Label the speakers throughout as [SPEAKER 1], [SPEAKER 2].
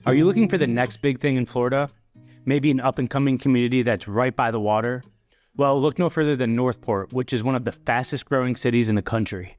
[SPEAKER 1] Are you looking for the next big thing in Florida? Maybe an up-and-coming community that's right by the water? Well, look no further than Northport, which is one of the fastest-growing cities in the country.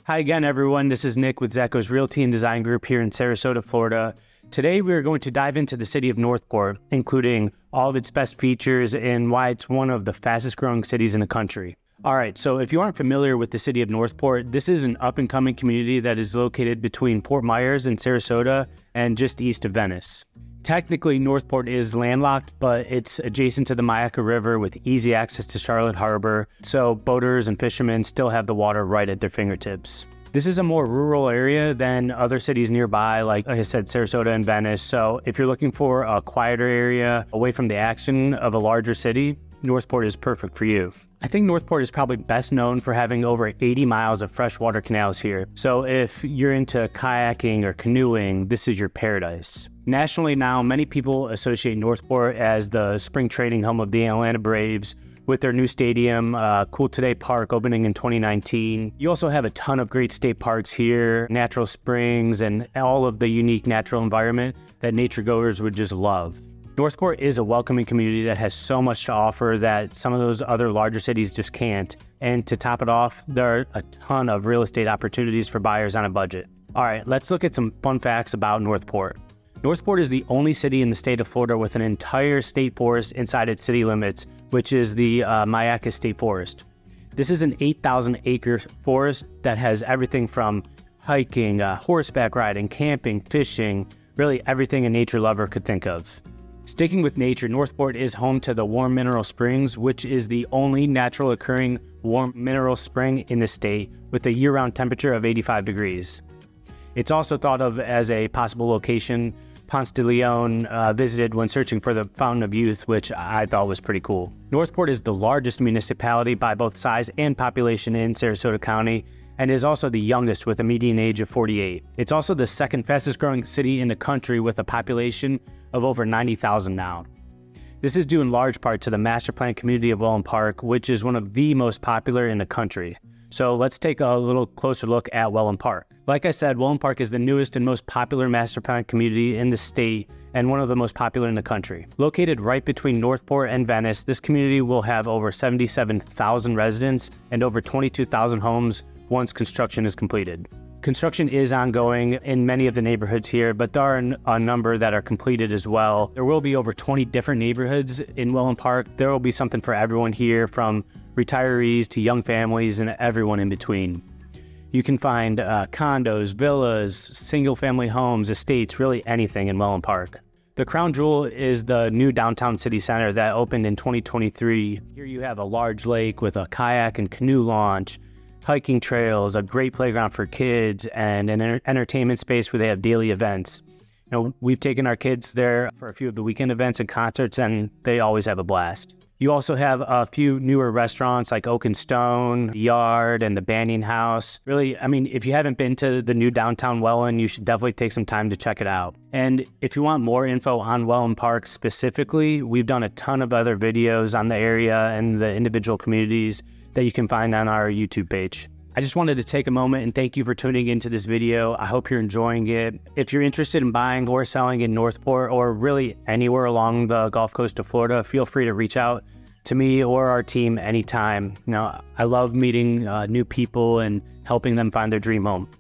[SPEAKER 1] Hi again, everyone. This is Nick with Zachos Realty Design Group here in Sarasota, Florida. Today, we are going to dive into the city of Northport, including all of its best features and why it's one of the fastest-growing cities in the country. All right, so if you aren't familiar with the city of Northport, this is an up-and-coming community that is located between Fort Myers and Sarasota and just east of Venice. Technically, Northport is landlocked, but it's adjacent to the Myakka River with easy access to Charlotte Harbor, so boaters and fishermen still have the water right at their fingertips. This is a more rural area than other cities nearby, like I said, Sarasota and Venice, so if you're looking for a quieter area away from the action of a larger city, Northport is perfect for you. I think Northport is probably best known for having over 80 miles of freshwater canals here. So if you're into kayaking or canoeing, this is your paradise. Nationally now, many people associate Northport as the spring training home of the Atlanta Braves with their new stadium, Cool Today Park, opening in 2019. You also have a ton of great state parks here, natural springs, and all of the unique natural environment that nature goers would just love. Northport is a welcoming community that has so much to offer that some of those other larger cities just can't. And to top it off, there are a ton of real estate opportunities for buyers on a budget. All right, let's look at some fun facts about Northport. Northport is the only city in the state of Florida with an entire state forest inside its city limits, which is the Myakka State Forest. This is an 8,000-acre forest that has everything from hiking, horseback riding, camping, fishing, really everything a nature lover could think of. Sticking with nature, Northport is home to the Warm Mineral Springs, which is the only natural occurring warm mineral spring in the state with a year-round temperature of 85 degrees. It's also thought of as a possible location Ponce de Leon visited when searching for the Fountain of Youth, which I thought was pretty cool. Northport is the largest municipality by both size and population in Sarasota County, and is also the youngest with a median age of 48. It's also the second fastest growing city in the country with a population of over 90,000 now. This is due in large part to the master plan community of Wellen Park, which is one of the most popular in the country. So let's take a little closer look at Wellen Park. Like I said, Wellen Park is the newest and most popular master plan community in the state and one of the most popular in the country. Located right between Northport and Venice, this community will have over 77,000 residents and over 22,000 homes once construction is completed. Construction is ongoing in many of the neighborhoods here, but there are a number that are completed as well. There will be over 20 different neighborhoods in Wellen Park. There will be something for everyone here, from retirees to young families and everyone in between. You can find condos, villas, single-family homes, estates, really anything in Wellen Park. The crown jewel is the new downtown city center that opened in 2023. Here you have a large lake with a kayak and canoe launch, hiking trails, a great playground for kids, and an entertainment space where they have daily events. You know, we've taken our kids there for a few of the weekend events and concerts, and they always have a blast. You also have a few newer restaurants like Oak and Stone, Yard, and the Banyan House. Really, I mean, if you haven't been to the new downtown Wellen, you should definitely take some time to check it out. And if you want more info on Wellen Park specifically, we've done a ton of other videos on the area and the individual communities that you can find on our YouTube page. I just wanted to take a moment and thank you for tuning into this video. I hope you're enjoying it. If you're interested in buying or selling in Northport or really anywhere along the Gulf Coast of Florida, feel free to reach out to me or our team anytime. You know, I love meeting new people and helping them find their dream home.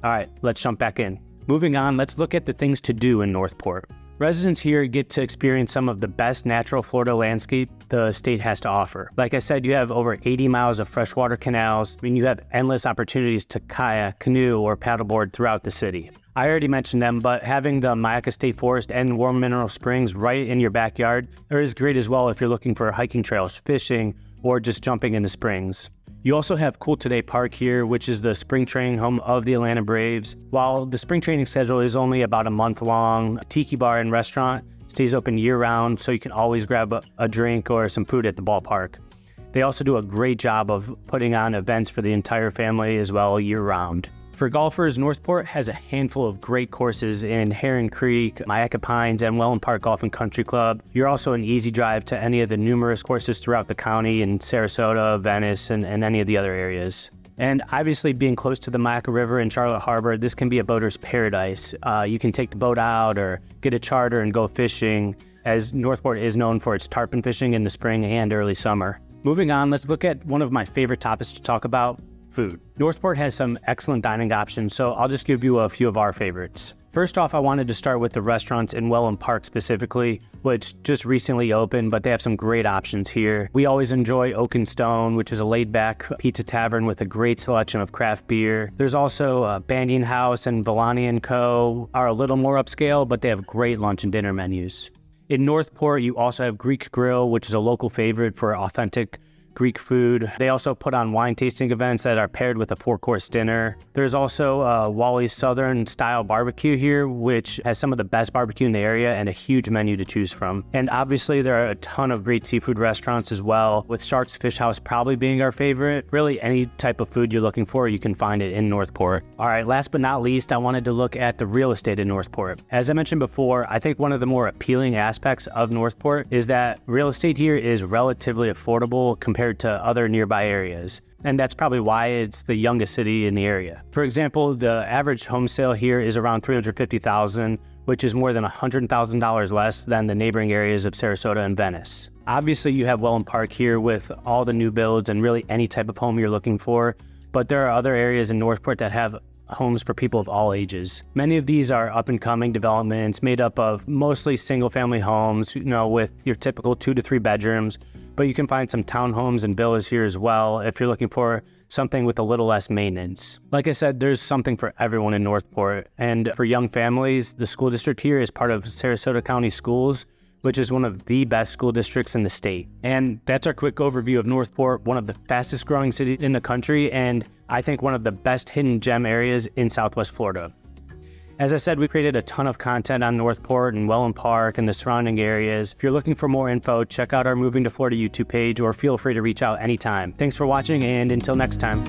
[SPEAKER 1] All right, let's jump back in. Moving on, let's look at the things to do in Northport. Residents here get to experience some of the best natural Florida landscape the state has to offer. Like I said, you have over 80 miles of freshwater canals. I mean, you have endless opportunities to kayak, canoe, or paddleboard throughout the city. I already mentioned them, but having the Myakka State Forest and Warm Mineral Springs right in your backyard is great as well if you're looking for hiking trails, fishing, or just jumping into springs. You also have Cool Today Park here, which is the spring training home of the Atlanta Braves. While the spring training schedule is only about a month long, a tiki bar and restaurant stays open year-round, so you can always grab a drink or some food at the ballpark. They also do a great job of putting on events for the entire family as well year-round. For golfers, Northport has a handful of great courses in Heron Creek, Myakka Pines, and Wellen Park Golf and Country Club. You're also an easy drive to any of the numerous courses throughout the county in Sarasota, Venice, and any of the other areas. And obviously being close to the Maca River and Charlotte Harbor, this can be a boater's paradise. You can take the boat out or get a charter and go fishing, as Northport is known for its tarpon fishing in the spring and early summer. Moving on, let's look at one of my favorite topics to talk about, food. Northport has some excellent dining options, so I'll just give you a few of our favorites. First off, I wanted to start with the restaurants in Wellen Park specifically, which just recently opened, but they have some great options here. We always enjoy Oak and Stone, which is a laid-back pizza tavern with a great selection of craft beer. There's also Banyan House and Villani & Co. are a little more upscale, but they have great lunch and dinner menus. In Northport, you also have Greek Grill, which is a local favorite for authentic Greek food. They also put on wine tasting events that are paired with a 4-course dinner. There's also Wally's Southern Style Barbecue here, which has some of the best barbecue in the area and a huge menu to choose from. And obviously there are a ton of great seafood restaurants as well, with Shark's Fish House probably being our favorite. Really any type of food you're looking for, you can find it in Northport. All right, last but not least, I wanted to look at the real estate in Northport. As I mentioned before, I think one of the more appealing aspects of Northport is that real estate here is relatively affordable compared to other nearby areas. And that's probably why it's the youngest city in the area. For example, the average home sale here is around $350,000, which is more than $100,000 less than the neighboring areas of Sarasota and Venice. Obviously, you have Wellen Park here with all the new builds and really any type of home you're looking for, but there are other areas in Northport that have homes for people of all ages. Many of these are up-and-coming developments made up of mostly single-family homes, with your typical 2 to 3 bedrooms, but you can find some townhomes and villas here as well if you're looking for something with a little less maintenance. Like I said, there's something for everyone in Northport, and for young families, the school district here is part of Sarasota County Schools, which is one of the best school districts in the state. And that's our quick overview of Northport, one of the fastest growing cities in the country, and I think one of the best hidden gem areas in Southwest Florida. As I said, we created a ton of content on Northport and Wellen Park and the surrounding areas. If you're looking for more info, check out our Moving to Florida YouTube page or feel free to reach out anytime. Thanks for watching, and until next time.